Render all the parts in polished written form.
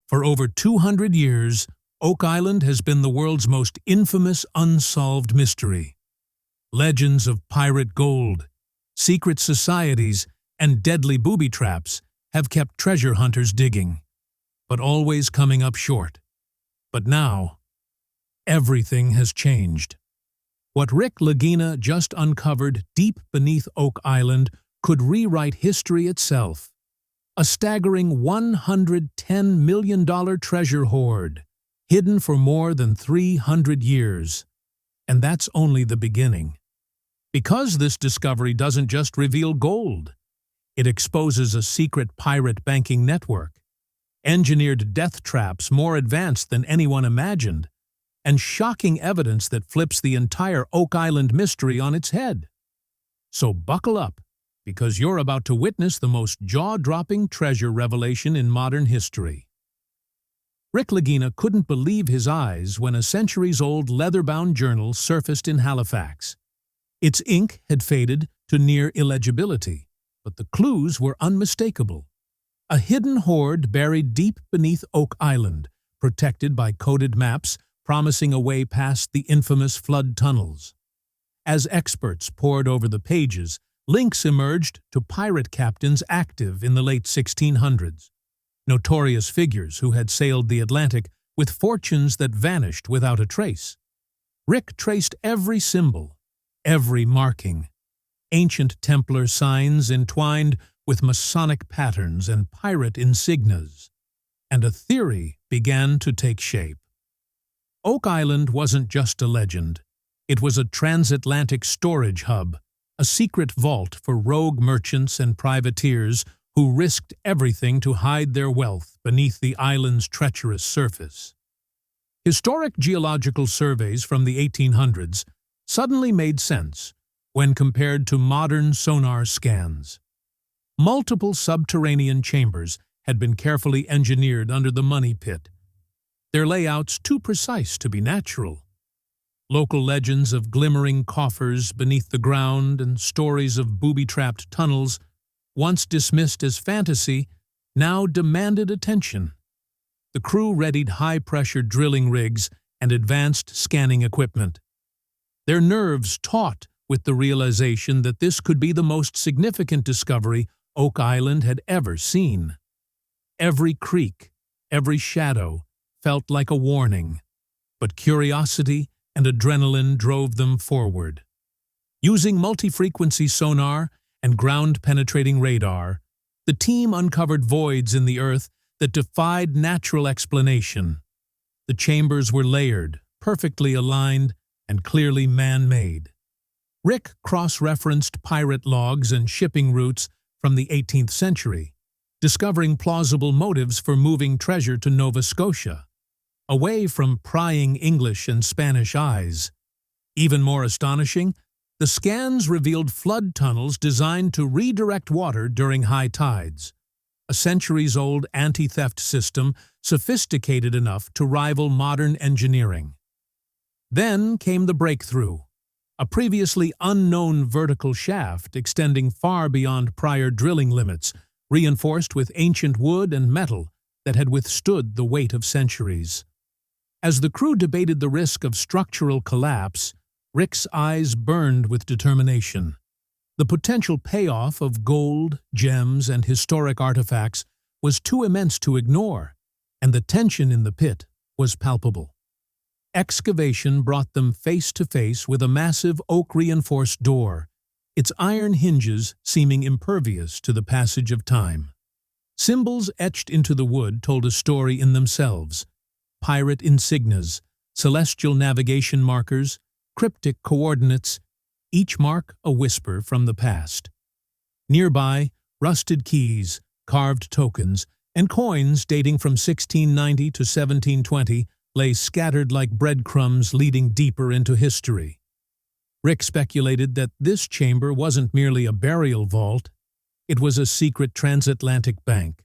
For over 200 years, Oak Island has been the world's most infamous unsolved mystery. Legends of pirate gold, secret societies, and deadly booby traps have kept treasure hunters digging, but always coming up short. But now, everything has changed. What Rick Lagina just uncovered deep beneath Oak Island could rewrite history itself. A staggering $110 million treasure hoard, hidden for more than 300 years. And that's only the beginning. Because this discovery doesn't just reveal gold, it exposes a secret pirate banking network, engineered death traps more advanced than anyone imagined, and shocking evidence that flips the entire Oak Island mystery on its head. So buckle up, because you're about to witness the most jaw-dropping treasure revelation in modern history. Rick Lagina couldn't believe his eyes when a centuries-old leather-bound journal surfaced in Halifax. Its ink had faded to near illegibility, but the clues were unmistakable. A hidden hoard buried deep beneath Oak Island, protected by coded maps promising a way past the infamous flood tunnels. As experts pored over the pages, links emerged to pirate captains active in the late 1600s, notorious figures who had sailed the Atlantic with fortunes that vanished without a trace. Rick traced every symbol, every marking, ancient Templar signs entwined with Masonic patterns and pirate insignias, and a theory began to take shape. Oak Island wasn't just a legend. It was a transatlantic storage hub, a secret vault for rogue merchants and privateers who risked everything to hide their wealth beneath the island's treacherous surface. Historic geological surveys from the 1800s suddenly made sense when compared to modern sonar scans. Multiple subterranean chambers had been carefully engineered under the money pit, their layouts too precise to be natural. Local legends of glimmering coffers beneath the ground and stories of booby-trapped tunnels, once dismissed as fantasy, now demanded attention. The crew readied high-pressure drilling rigs and advanced scanning equipment, their nerves taut with the realization that this could be the most significant discovery Oak Island had ever seen. Every creak, every shadow, felt like a warning, but curiosity and adrenaline drove them forward. Using multi-frequency sonar and ground-penetrating radar, the team uncovered voids in the earth that defied natural explanation. The chambers were layered, perfectly aligned, and clearly man-made. Rick cross-referenced pirate logs and shipping routes from the 18th century, discovering plausible motives for moving treasure to Nova Scotia, away from prying English and Spanish eyes. Even more astonishing, the scans revealed flood tunnels designed to redirect water during high tides, a centuries-old anti-theft system sophisticated enough to rival modern engineering. Then came the breakthrough, a previously unknown vertical shaft extending far beyond prior drilling limits, reinforced with ancient wood and metal that had withstood the weight of centuries. As the crew debated the risk of structural collapse, Rick's eyes burned with determination. The potential payoff of gold, gems, and historic artifacts was too immense to ignore, and the tension in the pit was palpable. Excavation brought them face to face with a massive oak-reinforced door, its iron hinges seeming impervious to the passage of time. Symbols etched into the wood told a story in themselves: pirate insignias, celestial navigation markers, cryptic coordinates, each mark a whisper from the past. Nearby, rusted keys, carved tokens, and coins dating from 1690 to 1720 lay scattered like breadcrumbs leading deeper into history. Rick speculated that this chamber wasn't merely a burial vault, it was a secret transatlantic bank,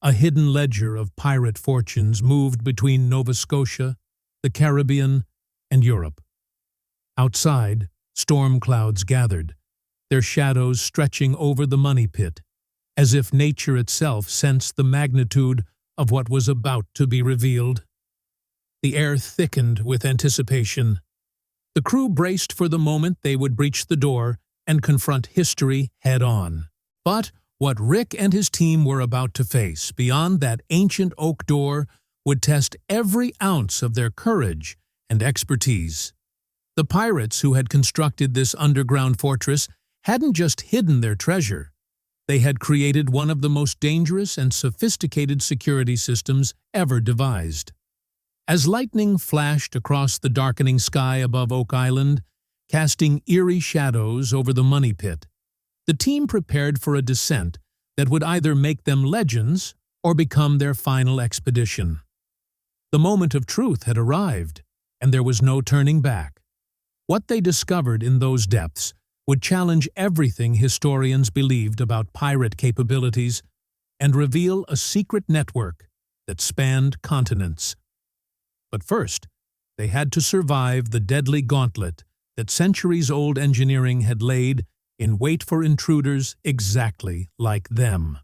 a hidden ledger of pirate fortunes moved between Nova Scotia, the Caribbean, and Europe. Outside, storm clouds gathered, their shadows stretching over the money pit, as if nature itself sensed the magnitude of what was about to be revealed. The air thickened with anticipation. The crew braced for the moment they would breach the door and confront history head-on. But what Rick and his team were about to face beyond that ancient oak door would test every ounce of their courage and expertise. The pirates who had constructed this underground fortress hadn't just hidden their treasure. They had created one of the most dangerous and sophisticated security systems ever devised. As lightning flashed across the darkening sky above Oak Island, casting eerie shadows over the money pit, the team prepared for a descent that would either make them legends or become their final expedition. The moment of truth had arrived, and there was no turning back. What they discovered in those depths would challenge everything historians believed about pirate capabilities and reveal a secret network that spanned continents. But first, they had to survive the deadly gauntlet that centuries-old engineering had laid in wait for intruders exactly like them.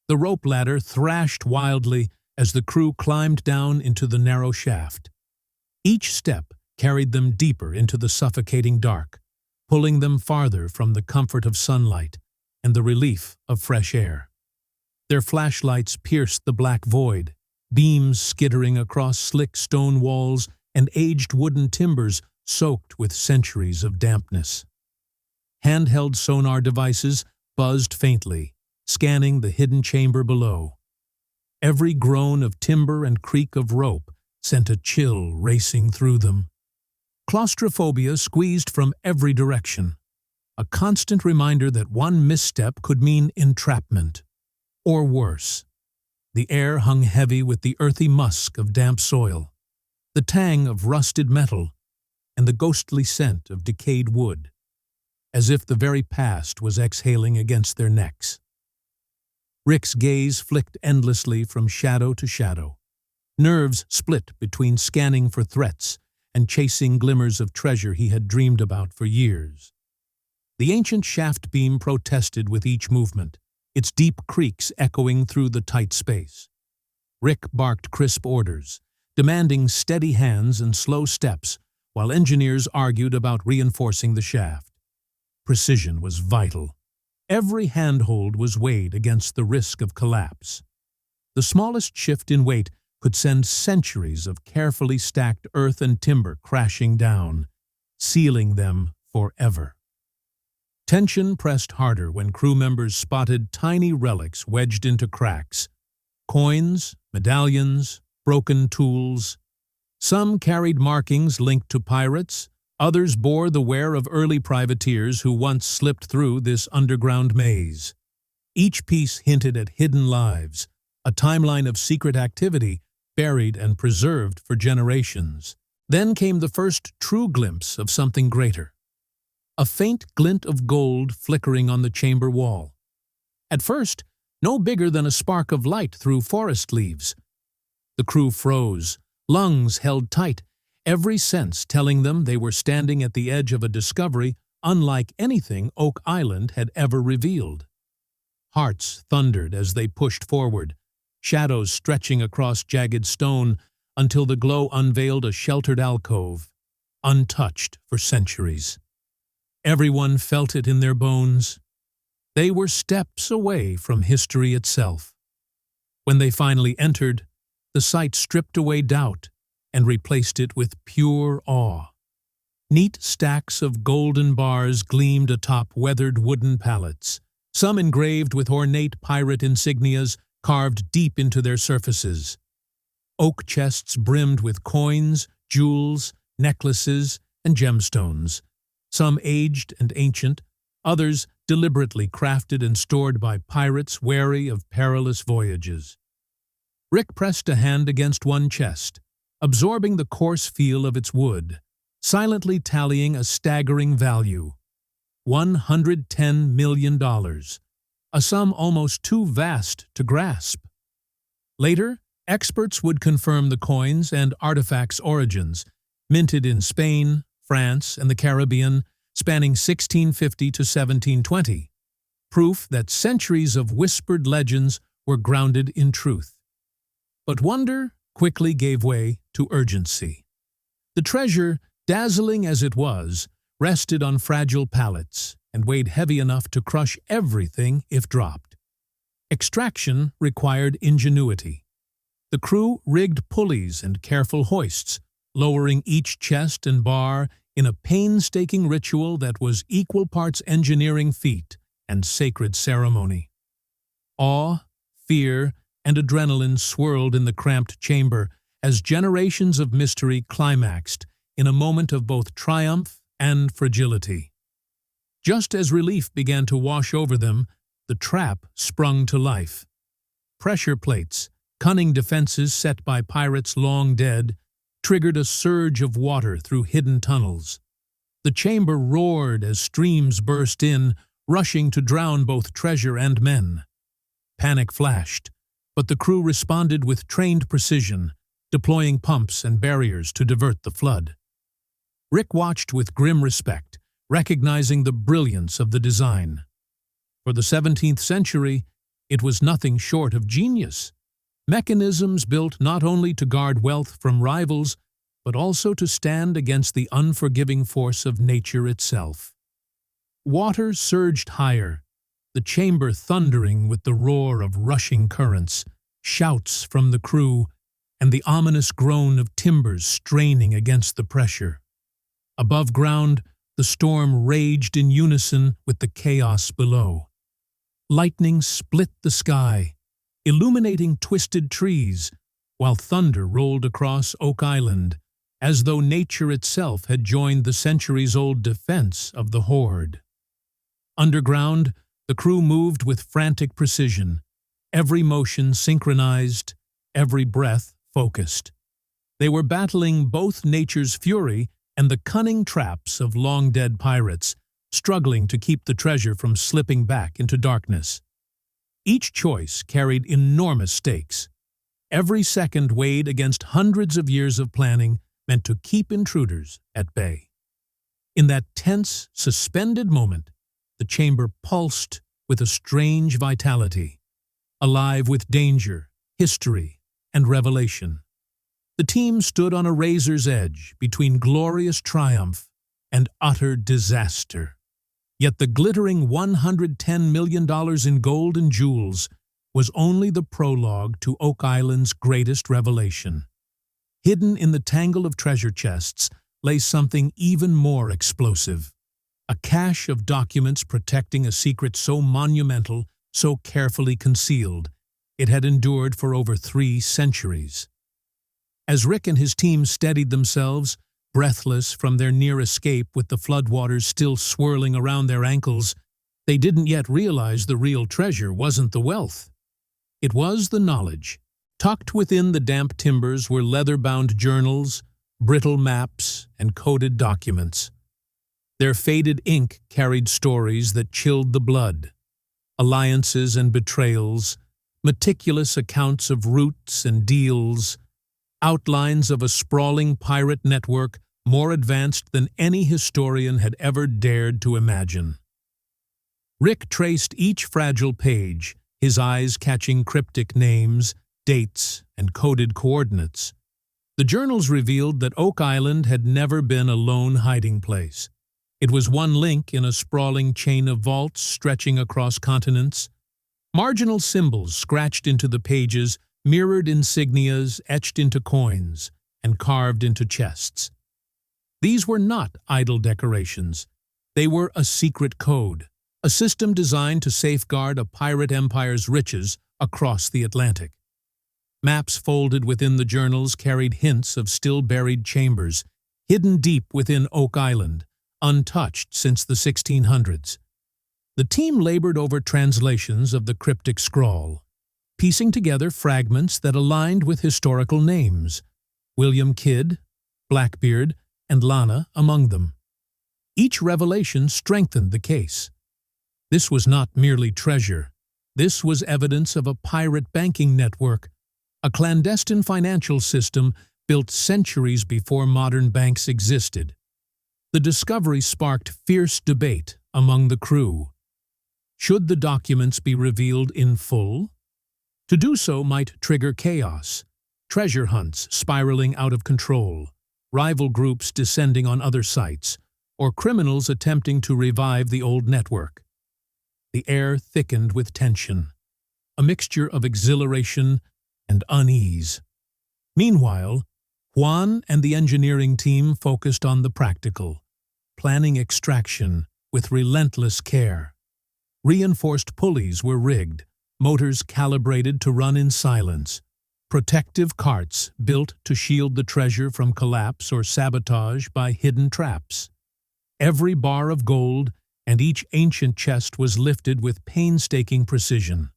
The rope ladder thrashed wildly as the crew climbed down into the narrow shaft. Each step carried them deeper into the suffocating dark, pulling them farther from the comfort of sunlight and the relief of fresh air. Their flashlights pierced the black void, beams skittering across slick stone walls and aged wooden timbers soaked with centuries of dampness. Handheld sonar devices buzzed faintly, scanning the hidden chamber below. Every groan of timber and creak of rope sent a chill racing through them. Claustrophobia squeezed from every direction, a constant reminder that one misstep could mean entrapment, or worse. The air hung heavy with the earthy musk of damp soil, the tang of rusted metal, and the ghostly scent of decayed wood, as if the very past was exhaling against their necks. Rick's gaze flicked endlessly from shadow to shadow. Nerves split between scanning for threats and chasing glimmers of treasure he had dreamed about for years. The ancient shaft beam protested with each movement, its deep creaks echoing through the tight space. Rick barked crisp orders, demanding steady hands and slow steps, while engineers argued about reinforcing the shaft. Precision was vital. Every handhold was weighed against the risk of collapse. The smallest shift in weight could send centuries of carefully stacked earth and timber crashing down, sealing them forever. Tension pressed harder when crew members spotted tiny relics wedged into cracks. Coins, medallions, broken tools. Some carried markings linked to pirates, others bore the wear of early privateers who once slipped through this underground maze. Each piece hinted at hidden lives, a timeline of secret activity buried and preserved for generations. Then came the first true glimpse of something greater. A faint glint of gold flickering on the chamber wall. At first, no bigger than a spark of light through forest leaves. The crew froze, lungs held tight, every sense telling them they were standing at the edge of a discovery unlike anything Oak Island had ever revealed. Hearts thundered as they pushed forward, shadows stretching across jagged stone until the glow unveiled a sheltered alcove, untouched for centuries. Everyone felt it in their bones. They were steps away from history itself. When they finally entered, the sight stripped away doubt and replaced it with pure awe. Neat stacks of golden bars gleamed atop weathered wooden pallets, some engraved with ornate pirate insignias carved deep into their surfaces. Oak chests brimmed with coins, jewels, necklaces, and gemstones, some aged and ancient, others deliberately crafted and stored by pirates wary of perilous voyages. Rick pressed a hand against one chest, absorbing the coarse feel of its wood, silently tallying a staggering value: $110 million, a sum almost too vast to grasp. Later, experts would confirm the coins and artifacts' origins, minted in Spain, France, and the Caribbean, spanning 1650 to 1720, proof that centuries of whispered legends were grounded in truth. But wonder quickly gave way to urgency. The treasure, dazzling as it was, rested on fragile pallets and weighed heavy enough to crush everything if dropped. Extraction required ingenuity. The crew rigged pulleys and careful hoists, lowering each chest and bar in a painstaking ritual that was equal parts engineering feat and sacred ceremony. Awe, fear, and adrenaline swirled in the cramped chamber as generations of mystery climaxed in a moment of both triumph and fragility. Just as relief began to wash over them, the trap sprung to life. Pressure plates, cunning defenses set by pirates long dead, triggered a surge of water through hidden tunnels. The chamber roared as streams burst in, rushing to drown both treasure and men. Panic flashed, but the crew responded with trained precision, deploying pumps and barriers to divert the flood. Rick watched with grim respect, recognizing the brilliance of the design. For the 17th century, it was nothing short of genius. Mechanisms built not only to guard wealth from rivals, but also to stand against the unforgiving force of nature itself. Water surged higher, the chamber thundering with the roar of rushing currents, shouts from the crew, and the ominous groan of timbers straining against the pressure. Above ground, the storm raged in unison with the chaos below. Lightning split the sky, illuminating twisted trees, while thunder rolled across Oak Island, as though nature itself had joined the centuries-old defense of the horde. Underground, the crew moved with frantic precision, every motion synchronized, every breath focused. They were battling both nature's fury and the cunning traps of long-dead pirates, struggling to keep the treasure from slipping back into darkness. Each choice carried enormous stakes. Every second weighed against hundreds of years of planning meant to keep intruders at bay. In that tense, suspended moment, the chamber pulsed with a strange vitality, alive with danger, history, and revelation. The team stood on a razor's edge between glorious triumph and utter disaster. Yet the glittering $110 million in gold and jewels was only the prologue to Oak Island's greatest revelation. Hidden in the tangle of treasure chests lay something even more explosive. A cache of documents protecting a secret so monumental, so carefully concealed, it had endured for over 3 centuries. As Rick and his team steadied themselves, breathless from their near escape with the floodwaters still swirling around their ankles, they didn't yet realize the real treasure wasn't the wealth. It was the knowledge. Tucked within the damp timbers were leather-bound journals, brittle maps, and coded documents. Their faded ink carried stories that chilled the blood. Alliances and betrayals, meticulous accounts of routes and deals, outlines of a sprawling pirate network more advanced than any historian had ever dared to imagine. Rick traced each fragile page, his eyes catching cryptic names, dates, and coded coordinates. The journals revealed that Oak Island had never been a lone hiding place. It was one link in a sprawling chain of vaults stretching across continents. Marginal symbols scratched into the pages, mirrored insignias etched into coins, and carved into chests. These were not idle decorations. They were a secret code, a system designed to safeguard a pirate empire's riches across the Atlantic. Maps folded within the journals carried hints of still-buried chambers, hidden deep within Oak Island, untouched since the 1600s. The team labored over translations of the cryptic scrawl, piecing together fragments that aligned with historical names, William Kidd, Blackbeard, and Lana among them. Each revelation strengthened the case. This was not merely treasure. This was evidence of a pirate banking network, a clandestine financial system built centuries before modern banks existed. The discovery sparked fierce debate among the crew. Should the documents be revealed in full? To do so might trigger chaos, treasure hunts spiraling out of control, rival groups descending on other sites, or criminals attempting to revive the old network. The air thickened with tension, a mixture of exhilaration and unease. Meanwhile, Juan and the engineering team focused on the practical, planning extraction with relentless care. Reinforced pulleys were rigged, motors calibrated to run in silence, protective carts built to shield the treasure from collapse or sabotage by hidden traps. Every bar of gold and each ancient chest was lifted with painstaking precision.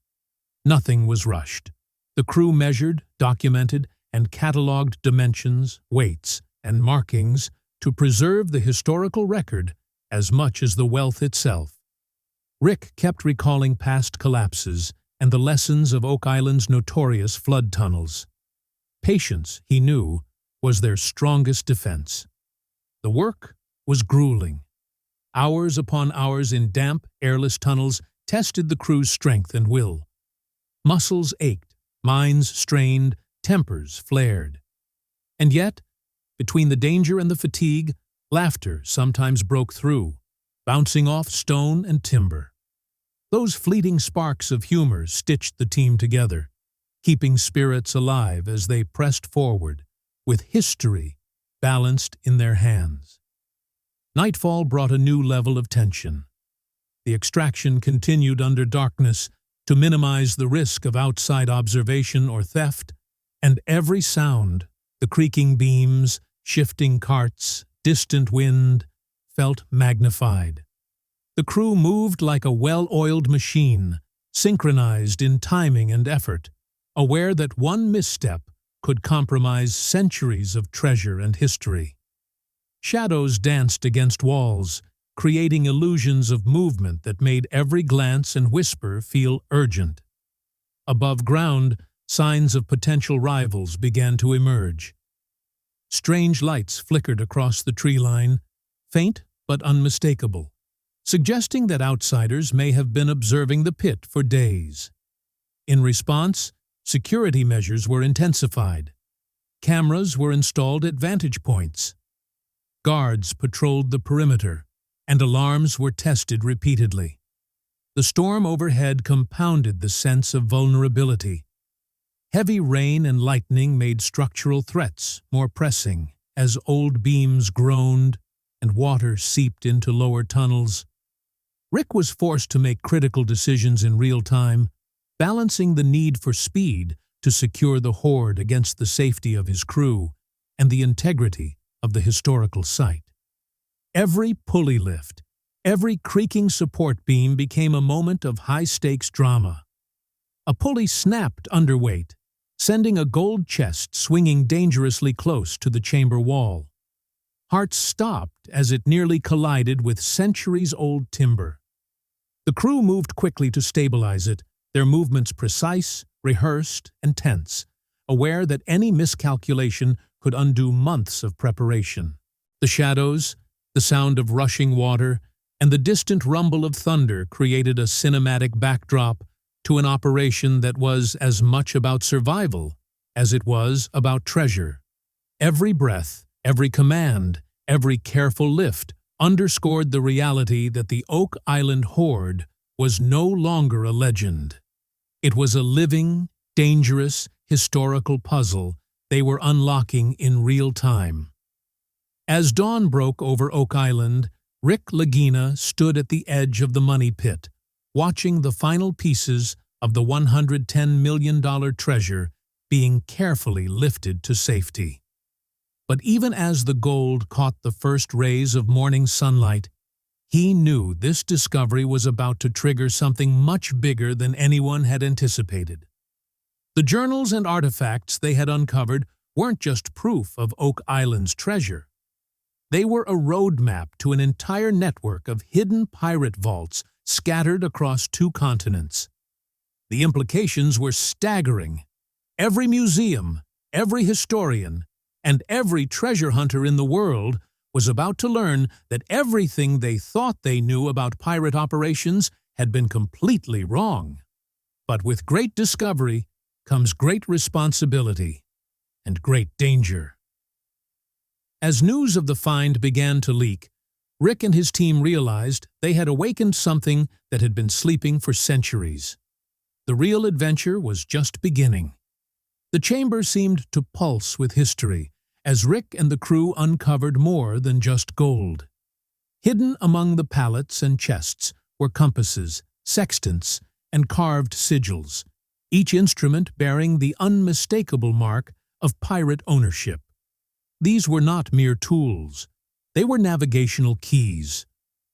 Nothing was rushed. The crew measured, documented, and catalogued dimensions, weights, and markings to preserve the historical record as much as the wealth itself. Rick kept recalling past collapses and the lessons of Oak Island's notorious flood tunnels. Patience, he knew, was their strongest defense. The work was grueling. Hours upon hours in damp, airless tunnels tested the crew's strength and will. Muscles ached, minds strained, tempers flared. And yet, between the danger and the fatigue, laughter sometimes broke through, bouncing off stone and timber. Those fleeting sparks of humor stitched the team together, keeping spirits alive as they pressed forward, with history balanced in their hands. Nightfall brought a new level of tension. The extraction continued under darkness to minimize the risk of outside observation or theft, and every sound, the creaking beams, shifting carts, distant wind, felt magnified. The crew moved like a well-oiled machine, synchronized in timing and effort, aware that one misstep could compromise centuries of treasure and history. Shadows danced against walls, creating illusions of movement that made every glance and whisper feel urgent. Above ground, signs of potential rivals began to emerge. Strange lights flickered across the tree line, faint but unmistakable, suggesting that outsiders may have been observing the pit for days. In response, security measures were intensified. Cameras were installed at vantage points. Guards patrolled the perimeter, and alarms were tested repeatedly. The storm overhead compounded the sense of vulnerability. Heavy rain and lightning made structural threats more pressing as old beams groaned and water seeped into lower tunnels. Rick was forced to make critical decisions in real time, balancing the need for speed to secure the hoard against the safety of his crew and the integrity of the historical site. Every pulley lift, every creaking support beam became a moment of high-stakes drama. A pulley snapped under weight, sending a gold chest swinging dangerously close to the chamber wall. Hearts stopped as it nearly collided with centuries-old timber. The crew moved quickly to stabilize it, their movements precise, rehearsed, and tense, aware that any miscalculation could undo months of preparation. The shadows, the sound of rushing water, and the distant rumble of thunder created a cinematic backdrop to an operation that was as much about survival as it was about treasure. Every breath, every command, every careful lift underscored the reality that the Oak Island hoard was no longer a legend. It was a living, dangerous, historical puzzle they were unlocking in real time. As dawn broke over Oak Island, Rick Lagina stood at the edge of the money pit, watching the final pieces of the $110 million treasure being carefully lifted to safety. But even as the gold caught the first rays of morning sunlight, he knew this discovery was about to trigger something much bigger than anyone had anticipated. The journals and artifacts they had uncovered weren't just proof of Oak Island's treasure. They were a roadmap to an entire network of hidden pirate vaults scattered across 2 continents. The implications were staggering. Every museum, every historian, and every treasure hunter in the world was about to learn that everything they thought they knew about pirate operations had been completely wrong. But with great discovery comes great responsibility. and great danger. As news of the find began to leak, Rick and his team realized they had awakened something that had been sleeping for centuries. The real adventure was just beginning. The chamber seemed to pulse with history as Rick and the crew uncovered more than just gold. Hidden among the pallets and chests were compasses, sextants, and carved sigils, each instrument bearing the unmistakable mark of pirate ownership. These were not mere tools. They were navigational keys,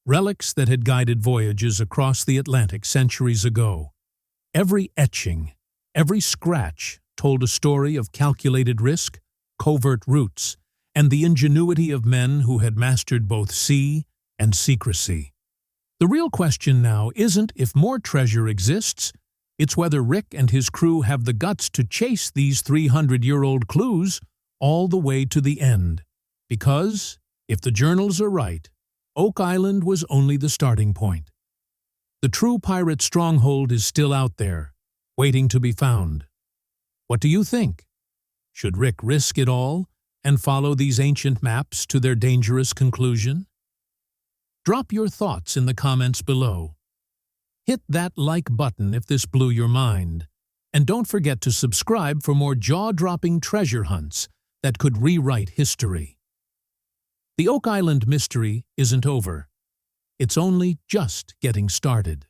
relics that had guided voyages across the Atlantic centuries ago. Every etching, every scratch told a story of calculated risk, covert routes, and the ingenuity of men who had mastered both sea and secrecy. The real question now isn't if more treasure exists, it's whether Rick and his crew have the guts to chase these 300-year-old clues all the way to the end. Because, if the journals are right, Oak Island was only the starting point. The true pirate stronghold is still out there, waiting to be found. What do you think? Should Rick risk it all and follow these ancient maps to their dangerous conclusion? Drop your thoughts in the comments below. Hit that like button if this blew your mind. And don't forget to subscribe for more jaw-dropping treasure hunts that could rewrite history. The Oak Island mystery isn't over. It's only just getting started.